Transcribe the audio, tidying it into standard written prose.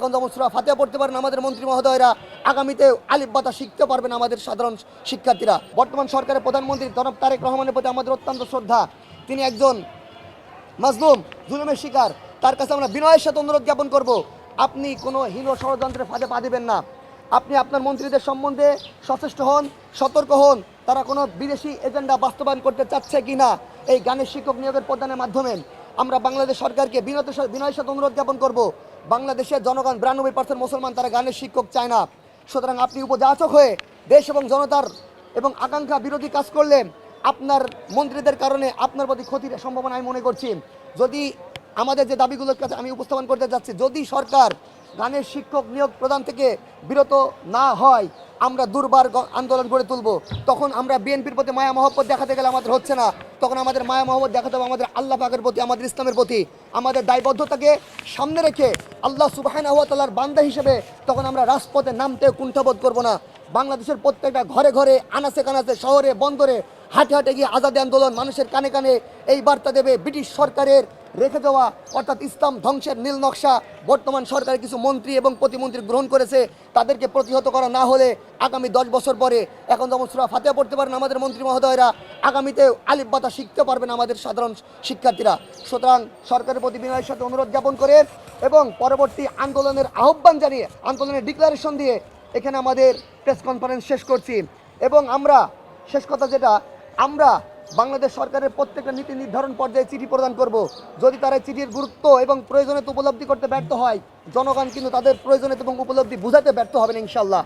এখন যেমন সূরা ফাতিহা পড়তে পারেন আমাদের মন্ত্রী মহোদয়রা, আগামীতে আলিফ বাতা শিখতে পারবেন আমাদের সাধারণ শিক্ষার্থীরা। বর্তমান সরকারের প্রধানমন্ত্রী জনাব তারেক রহমানের প্রতি আমাদের অত্যন্ত শ্রদ্ধা। তিনি একজন মাজলুম, জুলুমের শিকার। তার কাছে আমরা বিনয়ের সাথে অনুরোধ জ্ঞাপন করব, আপনি কোনো হীন ষড়যন্ত্রের ফাঁদে পা দিবেন না। আপনি আপনার মন্ত্রীদের সম্বন্ধে সচেষ্ট হন, সতর্ক হন, তারা কোনো বিদেশি এজেন্ডা বাস্তবায়ন করতে চাচ্ছে কি না। এই গানের শিক্ষক নিয়োগের প্রদানের মাধ্যমে আমরা বাংলাদেশ সরকারকে বিনয়ের সাথে অনুরোধ জ্ঞাপন করব, বাংলাদেশের জনগণ 92% মুসলমান, তারা গানের শিক্ষক চায় না। সুতরাং আপনি উপযাচক হয়ে দেশ এবং জনতার এবং আকাঙ্ক্ষা বিরোধী কাজ করলে আপনার মন্ত্রীদের কারণে আপনার প্রতি ক্ষতির সম্ভাবনা আমি মনে করছি। যদি আমাদের যে দাবিগুলোর কাছে আমি উপস্থাপন করতে যাচ্ছি, যদি সরকার গানের শিক্ষক নিয়োগ প্রদান থেকে বিরত না হয়, আমরা দুর্বার আন্দোলন গড়ে তুলব। তখন আমরা বিএনপির প্রতি মায়া মহব্বত দেখাতে গেলে আমাদের হচ্ছে না, তখন আমাদের মায়া মহব্বত দেখাতে হবে আমাদের আল্লাহ পাকের প্রতি, আমাদের ইসলামের প্রতি। আমাদের দায়বদ্ধতাকে সামনে রেখে আল্লাহ সুবহানাহু ওয়া তাআলার বান্দা হিসেবে তখন আমরা রাজপথে নামতেও কুণ্ঠাবোধ করব না। বাংলাদেশের প্রত্যেকটা ঘরে ঘরে, আনাচে কানাচে, শহরে বন্দরে হাঁটে হাঁটে গিয়ে আজাদী আন্দোলন মানুষের কানে কানে এই বার্তা দেবে, ব্রিটিশ সরকারের রেখে দেওয়া অর্থাৎ ইসলাম ধ্বংসের নীল নকশা বর্তমান সরকারের কিছু মন্ত্রী এবং প্রতিমন্ত্রী গ্রহণ করেছে, তাদেরকে প্রতিহত করা না হলে আগামী 10 বছর পরে এখন যেমন সূরা ফাতিহা পড়তে পারেন আমাদের মন্ত্রী মহোদয়রা, আগামীতে আলিফ বাতা শিখতে পারবেন আমাদের সাধারণ শিক্ষার্থীরা। সুতরাং সরকারের প্রতি বিনয়ের সাথে অনুরোধ জ্ঞাপন করে এবং পরবর্তী আন্দোলনের আহ্বান জানিয়ে, আন্দোলনের ডিক্লারেশন দিয়ে এখানে আমাদের প্রেস কনফারেন্স শেষ করছি। এবং আমরা শেষ কথা যেটা, আমরা বাংলাদেশ সরকারের প্রত্যেকটা নীতি নির্ধারণ পর্যায়ে চিঠি প্রদান করব। যদি তারা চিঠির গুরুত্ব এবং প্রয়োজনীয়তা উপলব্ধি করতে ব্যর্থ হয়, জনগণ কিন্তু তাদের প্রয়োজনীয়তা এবং উপলব্ধি বুঝাতে ব্যর্থ হবেন ইনশাল্লাহ।